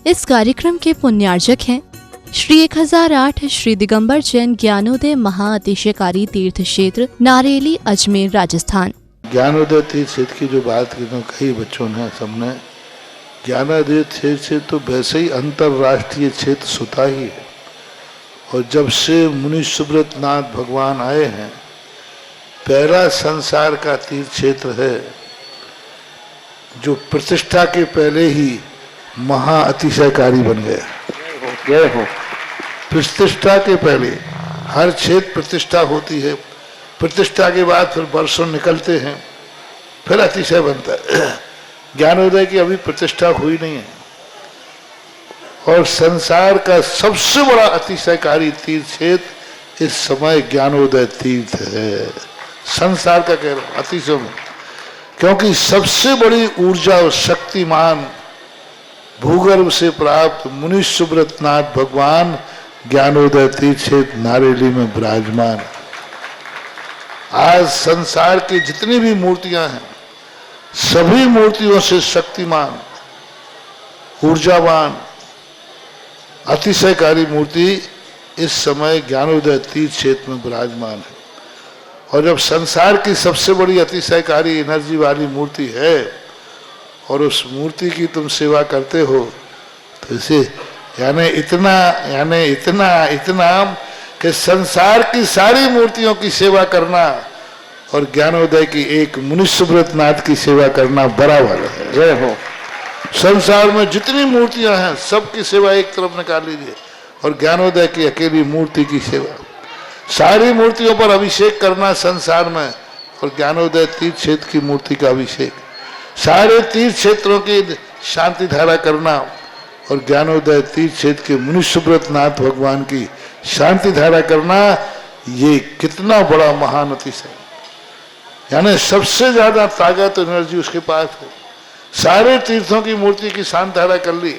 इस कार्यक्रम के पुण्यार्जक हैं श्री 1008 श्री दिगंबर जैन ज्ञानोदय महाअतिशयकारी तीर्थ क्षेत्र नारेली अजमेर राजस्थान। ज्ञानोदय तीर्थ क्षेत्र की जो बात कही बच्चों ने सबने, ज्ञानोदय क्षेत्र तो वैसे ही अंतरराष्ट्रीय क्षेत्र सुता ही है। और जब से मुनि सुब्रत नाथ भगवान आए हैं, पहला संसार का तीर्थ क्षेत्र है जो प्रतिष्ठा के पहले ही महाअतिशयकारी बन गया। प्रतिष्ठा के पहले हर क्षेत्र प्रतिष्ठा होती है, प्रतिष्ठा के बाद फिर वर्षों निकलते हैं, फिर अतिशय बनता है। ज्ञानोदय की अभी प्रतिष्ठा हुई नहीं है। और संसार का सबसे बड़ा अतिशयकारी तीर्थ क्षेत्र इस समय ज्ञानोदय तीर्थ है। संसार का कह रहा हूं अतिशय में, क्योंकि सबसे बड़ी ऊर्जा और शक्तिमान भूगर्भ से प्राप्त मुनि सुब्रत नाथ भगवान ज्ञानोदय तीर्थ क्षेत्र नारेली में विराजमान। आज संसार की जितनी भी मूर्तियां हैं, सभी मूर्तियों से शक्तिमान, ऊर्जावान, अतिशयकारी मूर्ति इस समय ज्ञानोदय तीर्थ क्षेत्र में विराजमान है। और जब संसार की सबसे बड़ी अतिशयकारी एनर्जी वाली मूर्ति है और उस मूर्ति की तुम सेवा करते हो, तो इसे यानी इतना कि संसार की सारी मूर्तियों की सेवा करना और ज्ञानोदय की एक मुनि सुब्रत नाथ की सेवा करना बराबर है। जय हो। संसार में जितनी मूर्तियां हैं सबकी सेवा एक तरफ निकाल लीजिए और ज्ञानोदय की अकेली मूर्ति की सेवा। सारी मूर्तियों पर अभिषेक करना संसार में और ज्ञानोदय तीर्थ क्षेत्र की मूर्ति का अभिषेक, सारे तीर्थ क्षेत्रों की शांति धारा करना और ज्ञानोदय तीर्थ क्षेत्र के मुनि सुब्रत नाथ भगवान की शांति धारा करना, ये कितना बड़ा महान अतिशय। यानी सबसे ज्यादा ताकत एनर्जी उसके पास है। सारे तीर्थों की मूर्ति की शांति धारा कर ली,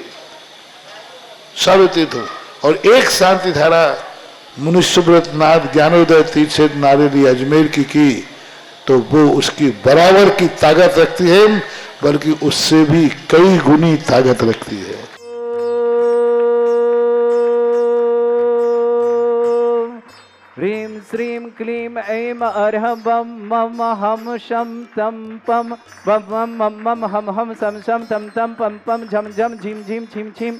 सारे तीर्थों, और एक शांति धारा मुनि सुब्रत नाथ ज्ञानोदय तीर्थ क्षेत्र नारेली अजमेर की तो वो उसकी बराबर की ताकत रखती है, बल्कि उससे भी कई गुनी ताकत रखती है। ह्रीं श्रीं क्लीं ऐं अर्हं वं मम हम शं तं पं वं वं मम मम हम हम सं शं तं तं पं पं झं झं झीं झीं छीं छीं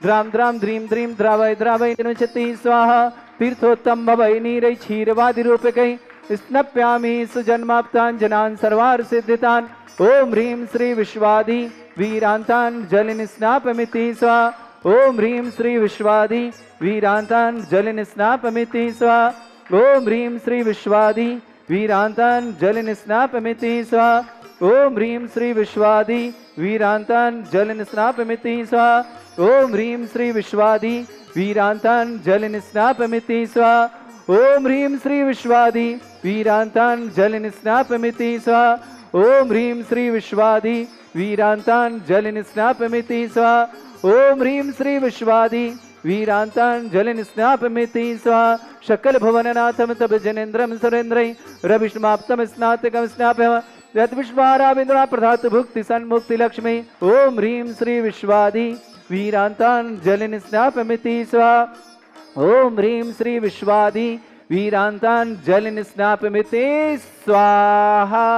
द्रां द्रां द्रीं द्रीं द्रावय द्रावय तिनुचति स्वाहा। तीर्थोत्तम भवै नीरै क्षीरवादिरूपकै स्नप्यामि सुजन्माप्तान् जनान् सर्वार्थ सिद्धितान्। ओम ह्रीं श्री विश्वादि वीरान्तान् जलिन स्नापमिति स्वाहा। ओम ह्रीं श्री विश्वादि वीरान्तान् जलिन स्नापमिति स्वाहा। ओम ह्रीं श्री विश्वादि वीरान्तान् जलिन स्नापमिति स्वाहा। ओम ह्रीं श्री विश्वादि वीरान्तान् जलिन स्नापमिति स्वाहा। ओम ह्रीं श्री विश्वादि वीरान्तान् जलिन स्नापमिति स्वाहा। ओम ह्रीं श्री विश्वादि वीरान्तान् जलिन स्नापमिति स्वाहा। ओम ह्रीं श्री विश्वादि वीरान्तान् जलिन स्नापमिति स्वाहा। ओम ह्रीं श्री विश्वादि वीरान्तान् जलिन स्नापमिति स्वाहा। शकल भुवननाथं तब जनेन्द्रं सुरेन्द्रै रविष्माप्तं स्नातकं स्नापयामः यत् विश्वाराविन्द्रा प्रधातु भुक्ति सन्मुक्ति लक्ष्मी। ओम ह्रीं श्री विश्वादि वीरान्तान् जलिन स्नापमिति स्वाहा। ओम ह्रीं श्री विश्वादि वीरान्तान् जलिन स्नापमिति स्वाहा।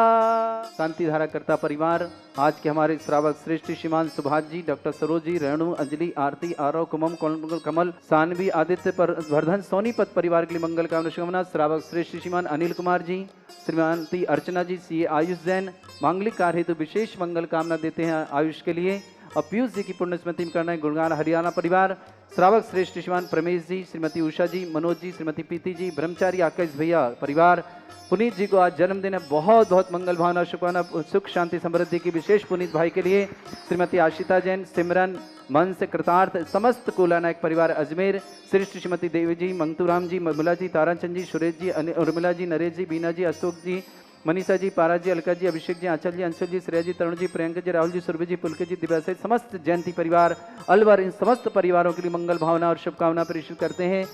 शांति धारा करता परिवार, आज के हमारे श्रावक श्रेष्ठ श्रीमान सुभाष जी, डॉक्टर सरोज जी, रेणु, अंजलि, आरती, आरव, कुमम, कमल, सानवी, आदित्य, पर वर्धन, सोनीपत परिवार के लिए मंगल कामना। श्रावक श्रेष्ठ श्रीमान अनिल कुमार जी, श्रीमती अर्चना जी, सीए आयुष जैन, मांगलिक कार्य हेतु विशेष मंगल कामना देते हैं आयुष के लिए। और पीयूष जी की पुण्य स्मृति में करना है गुणगान हरियाणा परिवार। श्रावक श्रेष्ठ श्रीमान प्रमेश जी, श्रीमती उषा जी, मनोज जी, श्रीमती प्रीति जी, ब्रह्मचारी आकाश भैया परिवार। पुनीत जी को आज जन्मदिन है, बहुत बहुत मंगल भावना, शुभकामना, सुख शांति समृद्धि की विशेष पुनीत भाई के लिए। श्रीमती आशिता जैन, सिमरन, मन से कृतार्थ, समस्त कोला नायक परिवार अजमेर। श्रेष्ठ श्रीमती देवी जी, मंगतूराम जी, ममला जी, ताराचंद जी, सुरेश जी, उर्मिला जी, नरेश जी, बीना जी, अशोक जी, मनीषा जी, पारा जी, अलका जी, अभिषेक जी, आंचल जी, अंशुल जी, श्रेया जी, तरुण जी, प्रियंका जी, राहुल जी, सुरभि जी, पुलके जी, दिव्या सहित समस्त जयंती परिवार अलवर, इन समस्त परिवारों के लिए मंगल भावना और शुभकामना प्रेषित करते हैं।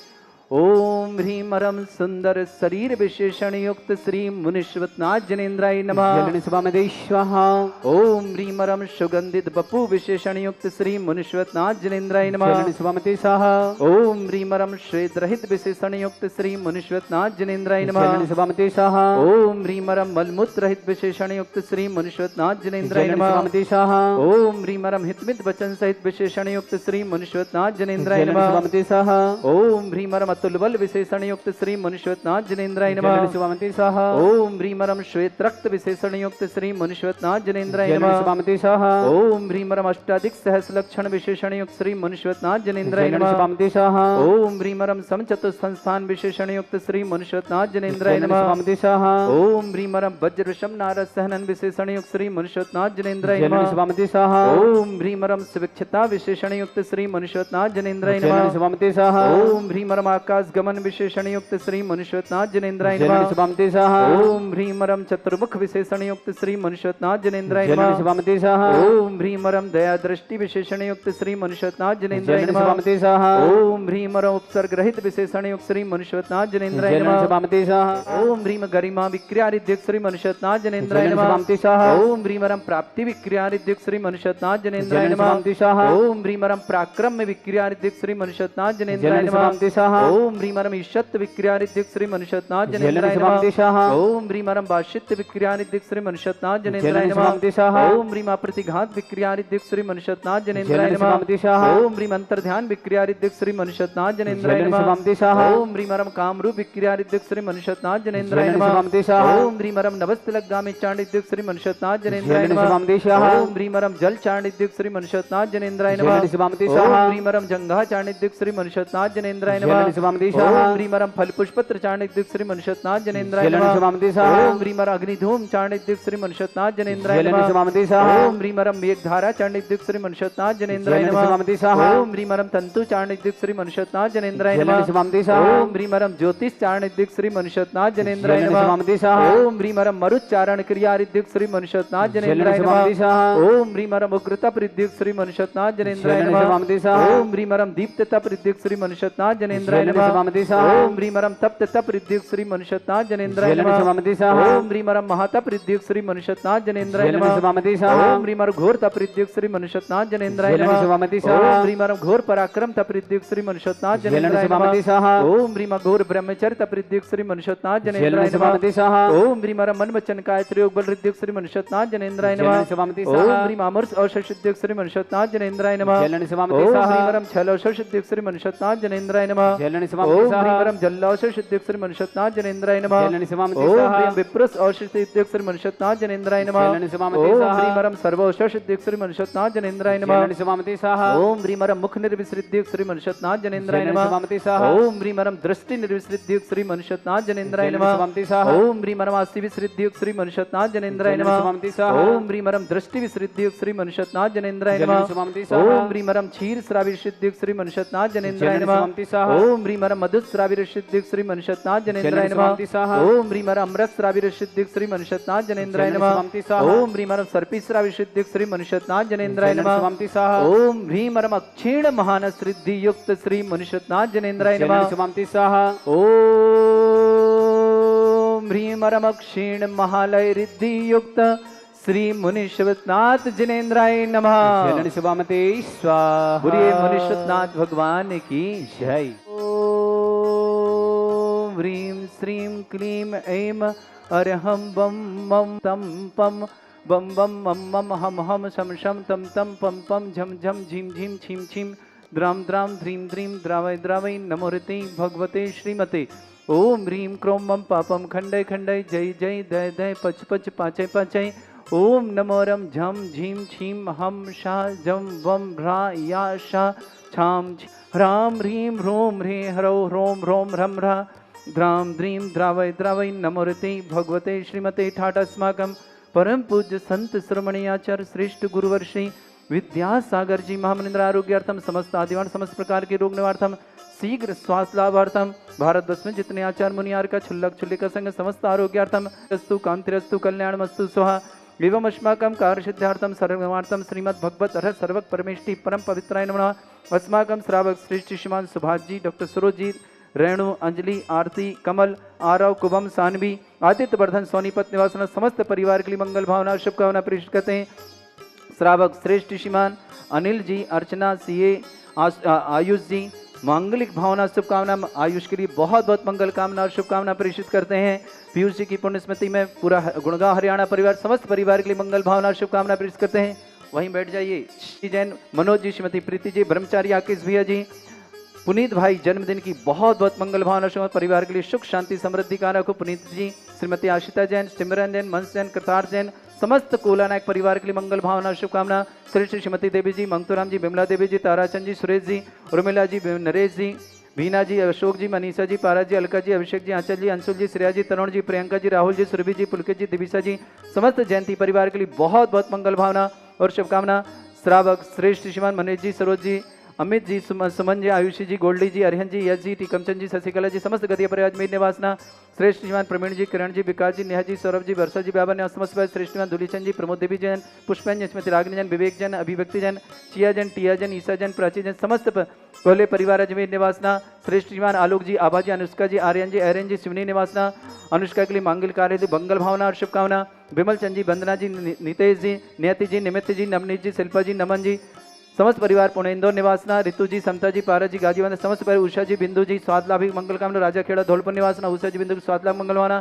ओम ह्रीं रम सुंदर शरीर विशेषण युक्त श्री मुनीश्वतनाथ जनेन्द्राय नमः। स्वामते स्वाहा। ओम ह्रीं रम सुगंधित बपु विशेषण युक्त श्री मुनीश्वतनाथ जनेन्द्राय नमः। स्वामते स्वाहा। ओम ह्रीं रम श्वेत रहित विशेषण युक्त श्री मुनीश्वतनाथ जनेन्द्राय नमः। स्वामते स्वाहा। ओम ह्रीं रम मलमूत्र रहित विशेषण युक्त श्री मुनीश्वतनाथ जनेन्द्राय नमः। स्वामते स्वाहा। ओम ह्रीं रम हितमित वचन सहित विशेषण युक्त श्री मुनीश्वतनाथ जनेन्द्राय नमः। स्वामते स्वाहा। ओम ह्रीं रम अतुल बल विशेषण युक्त श्री मुनीश्वतनाथ जनेन्द्राय नमः। स्वामते स्वाहा। ओम ह्रीं रम श्वेत रक्त विशेषण युक्त श्री मुनीश्वतनाथ जनेन्द्राय नमः। स्वामते स्वाहा। ओम ह्रीं रम अष्टाधिक सहस्र लक्षण विशेषण युक्त श्री मुनीश्वतनाथ जनेन्द्राय नमः। स्वामते स्वाहा। ओम ह्रीं रम समचतुर संस्थान विशेषण युक्त श्री मुनीश्वतनाथ जनेन्द्राय नमः। स्वामते स्वाहा। ओम ह्रीं रम वज्र विषम नारद सहनन विशेषण युक्त श्री मुनीश्वतनाथ जनेन्द्राय नमः। स्वामते स्वाहा। ओम ह्रीं रम सुविक्षता विशेषण युक्त श्री मुनीश्वतनाथ जनेन्द्राय नमः। स्वामते स्वाहा। ओम ह्रीं रम आकाश गमन विशेषण युक्त श्री मुनीश्वतनाथ जनेन्द्राय नमः। स्वामते स्वाहा। ओम ह्रीं रम चतुर्मुख विशेषण युक्त श्री मुनीश्वतनाथ जनेन्द्राय नमः। स्वामते स्वाहा। ओम ह्रीं रम दया दृष्टि विशेषण युक्त श्री मुनीश्वतनाथ जनेन्द्राय नमः। स्वामते स्वाहा। ओम ह्रीं रम उपसर्ग रहित विशेषण युक्त श्री मुनीश्वतनाथ जनेन्द्राय नमः। स्वामते स्वाहा। ओम ह्रीं गरिमा विक्रियारिद्युक्त श्री मुनीश्वतनाथ जनेन्द्राय नमः। स्वामते स्वाहा। ओम ह्रीं रम प्राप्ति विक्रियारिद्युक्त श्री मुनीश्वतनाथ जनेन्द्राय नमः। स्वामते स्वाहा। ओम ह्रीं रम पराक्रम विक्रियारिद्युक्त श्री मुनीश्वतनाथ जनेन्द्राय नमः। स्वामते स्वाहा। ओम ह्रीं रम ईशत विक्रियारिद्युक्त श्री मुनीश्वतनाथ जनेन्द्राय नमः। स्वामते स्वाहा। ओम ह्रीं रम वाशित्य विक्रियारिद्युक्त श्री मुनीश्वतनाथ जनेन्द्राय नमः। स्वामते स्वाहा। ओम ह्रीं प्रतिघात विक्रियारिद्युक्त श्री मुनीश्वतनाथ जनेन्द्राय नमः। स्वामते स्वाहा। ओम ह्रीं अंतर्ध्यान विक्रियारिद्युक्त श्री मुनीश्वतनाथ जनेन्द्राय नमः। स्वामते स्वाहा। ओम ह्रीं रम कामरूप विक्रियारिद्युक्त श्री मुनीश्वतनाथ जनेन्द्राय नमः। स्वामते स्वाहा। ओम ह्रीं रम नवस्तलगामी चांडिद्युक्त श्री मुनीश्वतनाथ जनेन्द्राय नमः। स्वामते स्वाहा। ओम ह्रीं रम जल चांडिद्युक्त श्री मुनीश्वतनाथ जनेन्द्राय नमः। स्वामते ओम स्वाहा। ह्रीं रम जंघा चांडिद्युक्त श्री मुनीश्वतनाथ जनेन्द्राय नमः। स्वामते स्वाहा। ओम ह्रीं रम फल पुष्पत्र चांडिद्युक्त श्री मुनीश्वतनाथ जनेन्द्राय नमः। स्वामते स्वाहा। ओम ह्रीं रम अग्निधूम चांडिद्युक्त श्री मुनीश्वतनाथ जनेन्द्राय नमः। स्वामते स्वाहा। ओम ह्रीं रम मेघधारा चांडिद्युक्त श्री मुनीश्वतनाथ जनेन्द्राय नमः। स्वामते स्वाहा। ओम ह्रीं रम तंतु चांडिद्युक्त श्री मुनीश्वतनाथ जनेन्द्राय नमः। स्वामते स्वाहा। ओम ह्रीं रम ज्योतिष चांडिद्युक्त श्री मुनीश्वतनाथ जनेन्द्राय नमः। स्वामते स्वाहा। ओम ह्रीं रम मरुच्चारण क्रियारिद्युक्त श्री मुनीश्वतनाथ जनेन्द्राय नमः। स्वामते स्वाहा। ओम ह्रीं रम उग्रता प्रद्युक्त श्री मुनीश्वतनाथ जनेन्द्राय नमः। स्वामते स्वाहा। ओम ह्रीं रम दीप्तता प्रद्युक्त श्री मुनीश्वतनाथ जनेन्द्राय नमः। स्वामते स्वाहा। ओम ह्रीं रम तप्तता प्रद्युक्त श्री मुनीश्वतनाथ जनेन्द्राय नमः। स्वामते स्वाहा। ओम ह्रीं रम महाता प्रद्युक्त श्री मुनीश्वतनाथ जनेन्द्राय नमः। स्वामते स्वाहा। ओम ह्रीं रम घोर तप्रद्युक्त श्री मुनीश्वतनाथ जनेन्द्राय नमः। स्वामते स्वाहा। ओम ह्रीं रम घोर पराक्रम तप्रद्युक्त श्री मुनीश्वतनाथ जनेन्द्राय नमः। स्वामते स्वाहा। ओम ह्रीं घोर ब्रह्मचर्य तप्रद्युक्त श्री मुनीश्वतनाथ जनेन्द्राय नमः। स्वामते स्वाहा। ओम ह्रीं मन वचन काय योग बल रिद्युक्त श्री मुनीश्वतनाथ जनेन्द्राय नमः। स्वामते ओम स्वाहा। ह्रीं अमृत औषधिद्युक्त श्री मुनीश्वतनाथ जनेन्द्राय नमः। स्वामते ओम स्वाहा। ह्रीं छल औषधिद्युक्त श्री मुनीश्वतनाथ जनेन्द्राय नमः। स्वामते ओम स्वाहा। ह्रीं जल औषधिद्युक्त श्री मुनीश्वतनाथ जनेन्द्राय नमः। स्वामते ओम स्वाहा। ह्रीं विप्रस औषधिद्युक्त श्री मुनीश्वतनाथ जनेन्द्राय नमः। स्वामते ओम स्वाहा। ह्रीं सर्व औषधिद्युक्त श्री मुनीश्वतनाथ जनेन्द्राय नमः। स्वामते स्वाहा। ओम ह्रीं मुख निर्विसृद्युक्त श्री मुनीश्वतनाथ जनेन्द्राय नमः। स्वामते स्वाहा। ओम ह्रीं दृष्टि निर्विसृद्युक्त श्री मुनीश्वतनाथ जनेन्द्राय नमः। स्वामते स्वाहा। ओम ह्रीं आसि विसृद्युक्त श्री मुनीश्वतनाथ जनेन्द्राय नमः। स्वामते स्वाहा। ओम ह्रीं दृष्टि विसृद्युक्त श्री मुनीश्वतनाथ जनेन्द्राय नमः। स्वामते स्वाहा। ओम ह्रीं क्षीर श्राविषिद्युक्त श्री मुनीश्वतनाथ जनेन्द्राय नमः। स्वामते स्वाहा। ओम ह्रीं मधु श्राविषिद्युक्त श्री मुनीश्वतनाथ जनेन्द्राय नमः। स्वामते स्वाहा। ओम ह्रीं अमृत श्राविषिद्युक्त श्री मुनीश्वतनाथ जनेन्द्राय नमः। स्वामते स्वाहा। ओम ह्रीं सर्पी श्राविषिद्युक्त श्री मुनीश्वतनाथ जनेन्द्राय नमः। स्वामते स्वाहा। ओम ह्रीं अक्षीण महान सिद्धि युक्त श्री मुनीश्वतनाथ जनेन्द्राय नमः। स्वामते स्वाहा। ओम ह्रीं अक्षीण महालय रिद्धि युक्त श्री मुनीश्वतनाथ जनेन्द्राय नमः। स्वामते स्वाहा। बोलिए मुनीश्वतनाथ भगवान की जय। ओम ह्रीं श्रीं क्लीं ऐं अरहं बम मम तम पम बम बम मम मम हम हम शम शम तम तम पम पम झम झम झीम झीम छीम छीम द्राम द्राम ध्रीम ध्रीम द्रावय द्रावय नमोरते भगवते श्रीमते। ओम ह्रीं क्रोम मम पापम खंडय खंडय जय जय दय दय पच पच पाचय पाचय। ओम नमो रम झम झीम छीम हम शा जम वम भ्रा या शा छाम ह्राम ह्रीं ह्रोम ह्रे ह्रौ ह्रोम ह्रोम ह्रम ह्रा द्राम द्रीम द्रावय द्रावय नमोरते भगवते श्रीमते। ठाटस्माकं परम पूज्य संत श्रमणी आचार्य श्रेष्ठ गुरुवर्षि विद्यासागर जी महामनिंद्र आरोग्यार्थम समस्त आदिवान समस्त प्रकार के रोग निवार्थम शीघ्र स्वास्थ्य लाभार्थम भारतवर्ष में जितने आचार्य मुनियार का छुल्लक छुल्लिका संग समस्त आरोग्यार्थम अस्तु कांतिरस्तु कल्याणमस्तु स्वाहा। एवं अस्माकं कार्यसिद्धार्थम सर्वमार्थम श्रीमद् भगवत अर्ह सर्वक परमेष्टि परम पवित्राय नमः। अस्माकं श्रावक श्रेष्ठ श्रीमान सुभाष जी, डॉक्टर सरोज जी, रेणु, अंजलि, आरती, कमल, आरव, कुबम, सानवी, आदित्य वर्धन, सोनीपत निवासना समस्त परिवार के लिए मंगल भावना शुभकामना प्रेषित करते हैं। श्रावक श्रेष्ठ श्रीमान अनिल जी, अर्चना, सीए, आयुष जी मांगलिक भावना शुभकामना, आयुष के लिए बहुत बहुत मंगल कामना और शुभकामना प्रेषित करते हैं। पीयूष जी की पुण्य स्मृति में पूरा गुड़गांव हरियाणा परिवार समस्त परिवार के लिए मंगल भावना और शुभकामना प्रेषित करते हैं। वहीं बैठ जाइए। श्री जैन मनोज जी, श्रीमती प्रीति जी, ब्रह्मचारी आकेश भैया जी, पुनीत भाई जन्मदिन की बहुत बहुत मंगल भावना शुभ परिवार के लिए सुख शांति समृद्धि का रखो। पुनीत जी, श्रीमती आशिता जैन, सिमरन जैन, मंस जैन, कृतार्थ जैन समस्त कोला नायक परिवार के लिए मंगल भावना शुभकामना। श्री श्रीमती देवी जी, मंगतूराम जी, बिमला देवी जी, ताराचंद जी, सुरेश जी, उर्मिला जी, नरेश जी, भीना जी, अशोक जी, मनीषा जी, पारा जी, अलका जी, अभिषेक जी, आंचल जी, अंशुल जी, श्रेया जी, तरुण जी, प्रियंका जी, राहुल जी, सुरभि जी, पुलकित जी, दिविशा जी समस्त जयंती परिवार के लिए बहुत बहुत मंगल भावना और शुभकामना। श्रावक श्रेष्ठ श्रीमान मनीष जी, सरोज जी, अमित जी, सुमन जी, आयुषी जी, गोल्डी जी, अरिहन जी, यश जी, टीकमचंद जी, शशिकला जी समस्त गतिया परिवार अजमेर निवासना। श्रेष्ठ श्रीमान प्रवीण जी, किरण जी, विकास जी, नेहा जी, सौरभ जी, वर्षा जी, बाबा ने समस्त श्रेष्ठ श्रीमान दुलीचंद जी, प्रमोद देवी जैन, पुष्पन स्मृति रागिनी जैन, विवेक जैन, अभिव्यक्ति जैन, चिया जैन, टिया जैन, ईसा जैन, प्राची जैन समस्त कोहले परिवार अजमेर निवासना। श्रेष्ठ श्रीमान आलोक जी, आभा जी, अनुष्का जी, आर्यन जी, एरन जी, शिवनी निवासना। अनुष्का के लिए मांगल कार्य मंगल भावना और शुभकामना। विमल चंद जी, वंदना जी, नितेश जी, नियति जी, निमित जी, नवनीत जी, शिल्पा जी, नमन जी समस्त परिवार पुणे इंदौर निवासना। ऋतु जी, समता जी, पारा जी, गाजीवान समस्त परिवार, उषा जी, बिंदु जी, स्वादलाभी मंगल कामना, राजा खेड़ा धौलपुर निवासना। उषा जी, बिंदु स्वादलाभ मंगलवाना।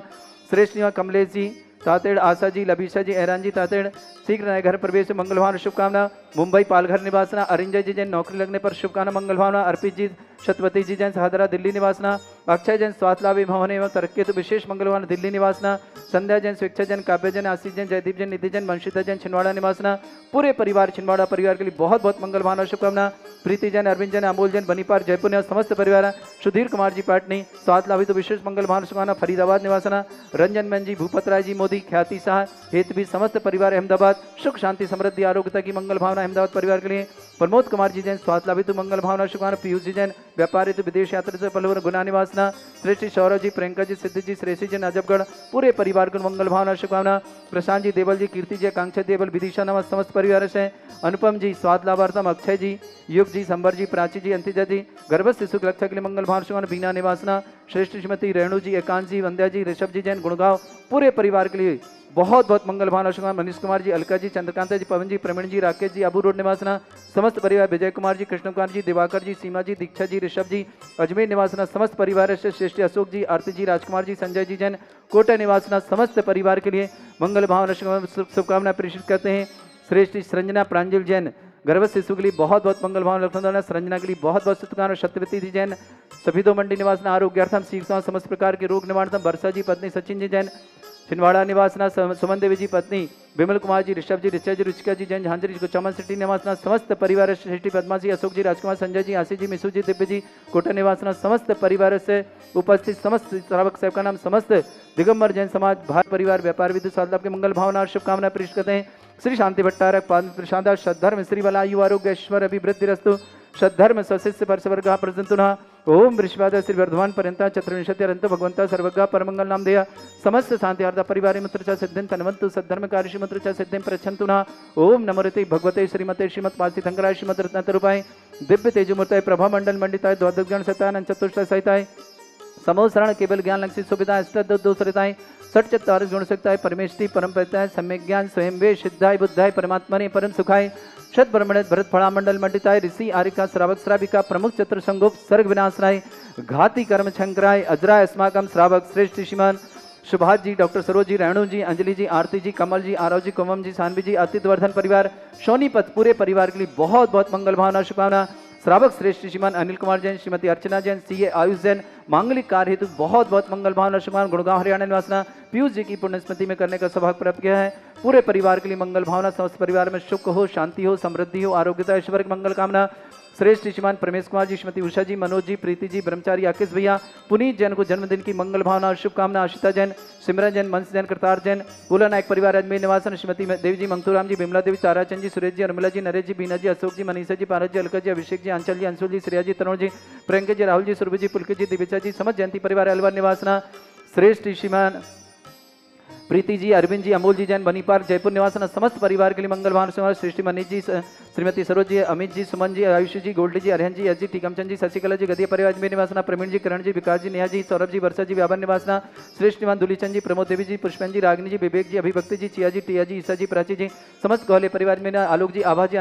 श्रेष्ठ निवास कमलेश जी, तातेड़, आशा जी, लबीशा जी, एहरान जी, तातेड़ शीघ्र नए घर प्रवेश मंगलवान शुभकामना। मुंबई पालघर निवासना। अरिंजय जी जैन, नौकरी लगने पर शुभकामना मंगल भावना। अर्पित जी, शतपति जी जैन, सहदरा दिल्ली निवासना। अक्षय जैन, स्वास्थ्य भवन एवं तरक्की तो विशेष मंगल भावना दिल्ली निवासना। संध्या जैन, स्वेच्छा जैन, काव्य जैन, आशीष जैन, जयदीप जैन, निधि जैन, वंशिता जैन, छिंदवाड़ा निवासना। पूरे परिवार छिंदवाड़ा परिवार के लिए बहुत बहुत मंगल भावना शुभकामना। प्रीति जैन, अरविंद जैन, अमोल जैन, बनीपार जयपुर निवास समस्त परिवार। सुधीर कुमार जी पाटनी, स्वास्थ्य लाभी तो विशेष मंगल भावना शुभकामना फरीदाबाद निवासना। रंजन मैन जी, भूपत राय जी मोदी, ख्याति शाह, हेतवी समस्त परिवार अहमदाबाद। सुख शांति समृद्धि आरोग्यता की मंगल भावना अहमदाबाद परिवार के लिए। प्रमोद कुमार जी जैन, स्वास्थ्य लाभी तो मंगल भावना शुभकामना। पीयूष जी जैन, व्यापारी तो विदेश यात्रा से पलवर गुना निवासना। श्रेष्ठ सौरभ जी, प्रियंका जी, सिद्धि जी, श्रेषी जैन, अजबगढ़ पूरे परिवार को मंगल भावना शुभकामना। प्रशांत जी, देवल जी, कीर्ति जी, आकांक्षा देवल, विदिशा नमस समस्त परिवार से। अनुपम जी, स्वाद लाभार्थम, अक्षय जी, युग जी, संबर जी, प्राची जी, अंतिजा जी गर्भस्थ शिशु की रक्षा के लिए मंगल भावना शुभकामना। बीना निवासना। श्रेष्ठ श्रीमती रेणु जी, एकांत जी, वंद्या जी, ऋषभ जी जैन, गुड़गांव पूरे परिवार के लिए बहुत बहुत मंगल भावना शुभकामना। मनीष कुमार जी, अलका जी, चंद्रकांता जी, पवन जी, प्रवीण जी, राकेश जी, अबू रोड निवासना। समस्त परिवार विजय कुमार जी, कृष्ण कुमार जी, दिवाकर जी, सीमा जी, दीक्षा जी, ऋषभ जी अजमेर निवासना। समस्त परिवार से श्रेष्ठ अशोक जी, आरती जी, राजकुमार जी, संजय जी जैन, कोटा निवासना समस्त परिवार के लिए मंगल भावना शुभकामना प्रेषित करते हैं। श्रेष्ठ संजना प्रांजल जैन, गर्भस्थ शिशु के लिए बहुत बहुत मंगल भावना लखनऊ। संजना के लिए बहुत बहुत शुभकामना। सत्यवती जी जैन, सभी दो मंडी निवासना, आरोग्यार्थम शीघ्र समस्त प्रकार के रोग निवारणार्थम। वर्षा जी पत्नी, सचिन जी जैन, छिंदवाड़ा निवासना। सुमन देवी जी पत्नी, विमल कुमार जी, ऋषभ जी, ऋचा जी, रुचिका जी जैन, झांझरी जी, चमन सिटी निवासना। समस्त परिवार सृष्टि पद्मा जी, अशोक जी, राजकुमार, संजय जी, आशीष जी, मिशु जी, दिव्य जी, कोटा निवासना। समस्त परिवार से उपस्थित समस्त श्रावक सेवक का नाम समस्त दिगंबर जैन समाज भारत परिवार व्यापार विद्युत साधना के मंगल भावना और शुभकामना प्रेषित करते हैं। श्री शांति भट्टारक पाद प्रशांत सद्धर्म श्री बला आयु आरोग्य ऐश्वर्य अभिवृद्धि रस्तु सद्धर्म स्वशिष्य परसवर्ग प्रजंतुना। ओम वृषभाद श्री वर्धमान पर्यंता चतुर्विंशति अरंत भगवंता सर्वज्ञ परमंगल नाम देया समस्त शांति अर्थ परिवार मंत्र च सिद्धिं तन्वन्तु सद्धर्म कार्य मंत्र च सिद्धिं प्रच्छन्तु न। ओम नमोते भगवते श्रीमते श्रीमत पासी थंगराय श्रीमत रत्नतरूपाय दिव्य तेजोमूर्ताय प्रभा मंडल मंडिताय द्वादशगण सतानंद चतुष्ट सहिताय समोसरण केवल ज्ञान लक्षित सुविधा अष्टदोषरिताय सठ चत्वारिश गुण सकताय परमेष्टि परम परिताय सम्यक ज्ञान स्वयं वे सिद्धाय बुद्धाय परमात्मने परम सुखाय शत ब्रह्मण भरत फड़ा मंडल मंडिताय ऋषि आरिका श्रावक श्राविका प्रमुख चतुर संगोप सर्ग विनाशनाय घाती कर्म शंकराय अजराय अस्माकम श्रावक श्रेष्ठ श्रीमान सुभाष जी, डॉक्टर सरोज जी, रेणु जी, अंजलि जी, आरती जी, कमल जी, आरव जी, कुमम जी, सानवी जी, अतिथवर्धन परिवार सोनीपत पूरे परिवार के लिए बहुत बहुत मंगल भावना शुभकामना। श्रावक श्रेष्ठ श्रीमान अनिल कुमार जैन, श्रीमती अर्चना जैन, सीए आयुष जैन मांगलिक कार्य हेतु बहुत बहुत मंगल भावना शुभकामना। गुड़गांव हरियाणा निवासना। पीयूष जी की पुण्य स्मृति में करने का सौभाग्य प्राप्त किया है। पूरे परिवार के लिए मंगल भावना। समस्त परिवार में सुख हो, शांति हो, समृद्धि हो, आरोग्यता ऐश्वर्य की मंगल कामना। श्रेष्ठ श्रीमान परमेश कुमार जी, श्रीमती उषा जी, मनोज जी, प्रीति जी, ब्रह्मचारी आकेश भैया, पुनीत जैन को जन्मदिन की मंगल भावना और शुभकामना। आशिता जैन, सिमरन जैन, मंस जैन, कृतार्थ जैन, पूला नायक परिवार अजमेर निवासन। श्रीमती देवी जी, मंगतूराम जी, बिमला देवी, ताराचंद जी, सुरेश जी, अर्मिला जी, नरेश जी, बीना जी, अशोक जी, मनीषा जी, पारस जी, अलका जी, अभिषेक जी, आंचल जी, अंशुल जी, श्रेया जी, तरुण जी, प्रियंका जी, राहुल जी, सुरभि जी, पुलकित जी, दिविचा जी, समस्त जयंती परिवार अलवर निवासना। श्रेष्ठ श्रीमान प्रीति जी, अरविंद जी, अमोल जी जैन, बनीपार जयपुर निवासना। समस्त परिवार के लिए मंगल भावना। सृष्टि मनीष जी, श्रीमती सरोज जी, अमित जी, सुमन जी, आयुषी जी, गोल्डी जी, अरिहन जी, एस जी, टीकमचंद जी, शशिकला जी, गदिया परिवार में निवासना, प्रवीण जी, करण जी, विकास जी, नेहा जी, सौरभ जी, वर्षा जी, व्यापार निवासना, श्रेष्ठ निवान दुलीचंद जी, प्रमोद देवी जी, पुष्पन जी, रागिनी जी, विवेक जी, अभिभक्ति जी, चिया जी, टिया जी, ईसा जी, प्राची जी, समस्त गौले परिवार में आलोक जी, आभा जी,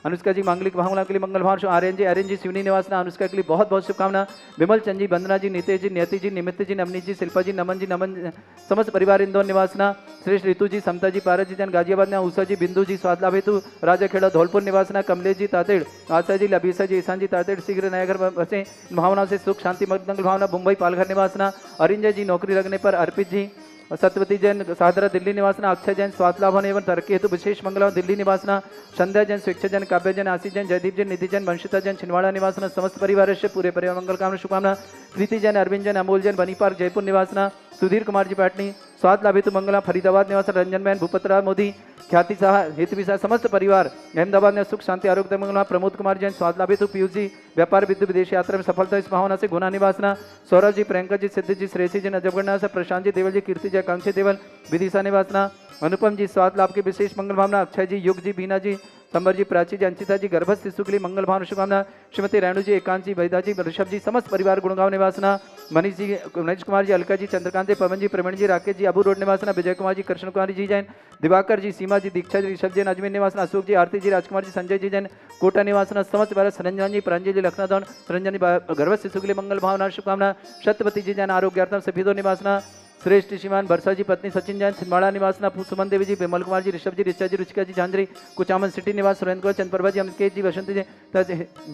अनुष्का जी मांगलिक भावना के लिए मंगल भाव, आर्यन जी, शिवनी निवासना, अनुष्का के लिए बहुत बहुत शुभकामना, विमल चंद जी, वंदना जी, नितेश जी, नियति जी, निमित्त जी, नवनीत जी, शिल्पा जी, नमन समस्त परिवार इंदौर निवासना, श्रेष्ठ ऋतु जी, समता जी, पारस जी, जन गाजियाबाद, उषा जी, बिंदु जी, स्वाद लाभ हेतु राजा खेड़ा धौलपुर निवासना, कमलेश जी तातेड़, आशा जी, लबीसा जी, ईशान जी तातेड़ शीघ्र नया घर बसे, भावना से सुख शांति मंगल भावना, मुंबई पालघर निवासना, अरिंजय जी नौकरी लगने पर, अर्पित जी, सत्यवती जैन सादरा दिल्ली निवासना, अक्षय जैन स्वास्थ्य लाभ एवं तरक्की हेतु विशेष मंगल दिल्ली निवासना, संध्या जैन, स्वेच्छा जैन, काव्य जैन, आशीष जैन, जयदीप जैन, निधि जैन, वंशिता जैन, छिंदवाड़ा निवासना, समस्त परिवार से पूरे परिवार मंगल कामना शुभकामना, प्रीति जैन, अरविंद जैन, अमोल जैन, बनी पार्क जयपुर निवासना, सुधीर कुमार जी पाटनी, स्वास्थ्य लाभ हेतु मंगला फरीदाबाद निवासना, रंजन बहन, भूपतराव मोदी, ख्याति शाह हेतु भी समस्त परिवार अहमदाबाद में सुख शांति आरोग्य मंगला, प्रमोद कुमार जैन, स्वाद लाभ हेतु पीयूष जी, व्यापार विद्युत विदेश यात्रा में सफलता इस भावना से गुना निवासना, सौरभ जी, प्रियंका जी, सिद्धि जी, श्रेयसी जी, नजबगढ़ से प्रशांत जी, देवल जी, कीर्ति जी, आकांक्षी देवल, विदिशा निवासना, अनुपम जी, स्वाद लाभ के विशेष मंगल भावना, अक्षय जी, युग जी, बीना जी, संबर जी, प्राची जी, अंशिता जी, गर्भस्थ शिशु के लिए मंगल भावना शुभकामना, श्रीमती रेणु जी, एकांत जी, वैदा जी, ऋषभ जी, समस्त परिवार गुड़गांव निवासना, मनीष जी, मनीष कुमार जी, अलका जी, चंद्रकांत जी, पवन जी, प्रवीण जी, राकेश जी, अबू रोड निवासना, विजय कुमार जी, कृष्ण कुमार जी जैन, दिवाकर जी, सीमा जी, दीक्षा जी, ऋषभ जैन, अजमेर निवासना, अशोक जी, आरती जी, राजकुमार जी, संजय जी जैन, कोटा निवासना, समस्त भारत, सरंजन जी, प्रांजल जी, लखनऊ, सरंजन जी, गर्भस्थ शिशु के लिए मंगल भावना शुभकामना, सत्यवती जी जैन, आरोग्यार्थम सफीदो निवासना, श्रेष्ठ श्रीमान वर्षा जी, पत्नी सचिन जैन, छिंदवाड़ा निवासना, सुमन देवी जी, विमल कुमार जी, ऋषभ जी, ऋचा जी, रुचिका जी, झांझरी, कुचामन सिटी निवास, सुरेंद्र कुमार, चंद्रप्रभा जी, अमित जी, वसंत जी,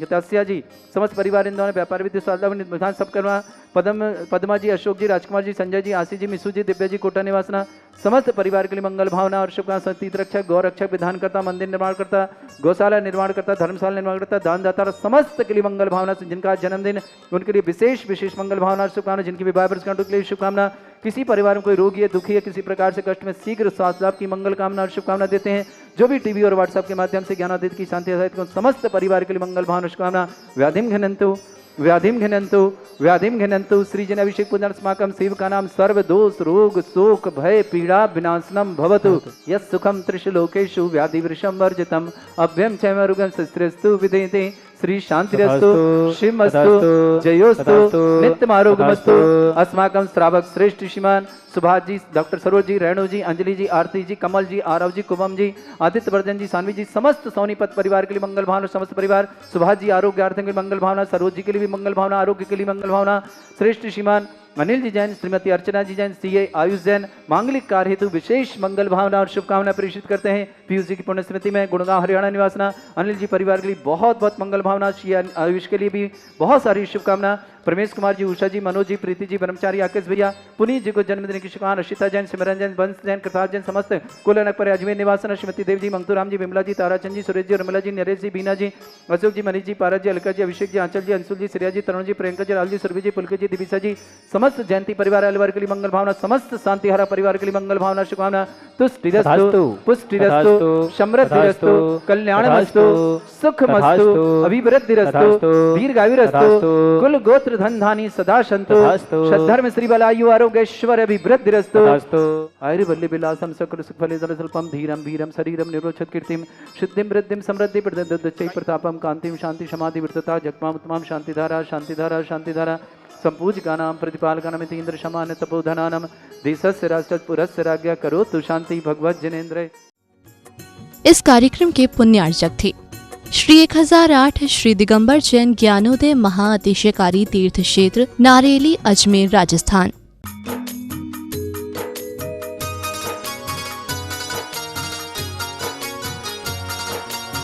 तस्या जी, समस्त परिवार इंदौर व्यापार विद्युत स्वास्थ्य सब करवा, पदमा जी, अशोक जी, राजकुमार जी, संजय जी, आशीष जी, मिसू जी, दिव्या जी, कोटा निवासना, समस्त परिवार के लिए मंगल भावना और शुभकामना, तीर्थ रक्षक, गौ रक्षक, विधान करता, मंदिर निर्माण करता, गौशाला निर्माण करता, धर्मशाला निर्माण करता, दान दाता, समस्त के लिए मंगल भावना, जिनका जन्मदिन उनके लिए विशेष मंगल भावना और शुभकामना, जिनकी विवाह वर्षगांठ के लिए शुभकामना, किसी परिवार में कोई रोगी है, दुखी है, किसी प्रकार से कष्ट में शीघ्र स्वास्थ्य लाभ की मंगल कामना और शुभकामना देते हैं। जो भी टीवी और व्हाट्सएप के माध्यम से ज्ञानादित की शांति सहित समस्त परिवार के लिए मंगल भावना शुभकामना। व्याधिम घनंतु श्रीजन अभिषेक पूजन अस्माकं शिव का नाम सर्व दोष रोग शोक भय पीड़ा विनाशनम भवतु यत् सुखम त्रिशलोकेषु व्याधि वृषम वर्जितम अभ्यम क्षयमरुगम शस्त्रस्तु विदेते श्री शांतिरस्तु शिवमस्तु जयोस्तु नित्यमारोग्यमस्तु। अस्माकं श्रावक श्रेष्ठ श्रीमान सुभाष जी, डॉक्टर सरोज जी, रेणु जी, अंजलि जी, आरती जी, कमल जी, आरव जी, कुमम जी, आदित्य वर्धन जी, सानवी जी, समस्त सोनीपत परिवार के लिए मंगल भावना। समस्त परिवार सुभाष जी आरोग्यार्थ के लिए मंगल भावना, सरोज जी के लिए भी मंगल भावना, आरोग्य के लिए मंगल भावना। श्रेष्ठ श्रीमान अनिल जी जैन, श्रीमती अर्चना जी जैन, सीए आयुष जैन, मांगलिक कार्य हेतु विशेष मंगल भावना और शुभकामना प्रेषित करते हैं। पीयूष जी की पुण्य स्मृति में गुड़गांव हरियाणा निवासना। अनिल जी परिवार के लिए बहुत बहुत मंगल भावना। श्री आयुष के लिए भी बहुत सारी शुभकामना। प्रमेश कुमार जी, उषा जी, मनोज जी, प्रीति जी, ब्रह्मचारी आकेश भैया, पुनीत जी को जन्मदिन की शुभकामना। अशिता जैन, सिमरन जैन, वंश जैन, कृतार्थ जैन, समस्त कुलनक पर अजमेर निवासना। श्रीमती देव जी, मंगतूराम जी, विमला जी, ताराचंद जी, सुरेश जी, रमला जी, नरेश जी, बीना जी, अशोक जी, मनीष जी, पारस जी, अलका जी, अभिषेक जी, आंचल जी, अंशुल जी, श्रेया जी, तरुण जी, प्रियंका जी, लाल जी, सुरभि जी, पुलके जी, दिविसा जी, समस्त जयंती परिवार अलवर के लिए मंगल भावना। समस्त शांतिहारा परिवार के लिए मंगल भावना शुभकामना। तुष्टिरस्तु पुष्टिरस्तु समृद्धिरस्तु कल्याणमस्तु सुखमस्तु अभिवृद्धिरस्तु दीर्घायुरस्तु कुल गोत्र धन धानी सदा सन्तु सद्धर्म श्री बलायु आरोग्य ऐश्वर्य अभिवृद्धिरस्तु आयुर्वल्ली विलासम सकल सुखफले जलसल्पम धीरम वीरम शरीरम निरोचत कीर्तिम सिद्धिम वृद्धिम समृद्धि प्रददच्चै प्रतापम कांतिम शांति समाधि वृत्तता जगमाम उत्तमम शांतिधारा शांतिधारा शांतिधारा संपूज्य नाम प्रतिपाल का नाम इंद्र समान तपोधनानम देशस्य राष्ट्रपुरस्य राज्ञा करोतु शांति भगवत जनेन्द्र। इस कार्यक्रम के पुण्यार्चक थे श्री 1008 श्री दिगंबर जैन ज्ञानोदय महाअतिशयकारी तीर्थ क्षेत्र नारेली, अजमेर, राजस्थान।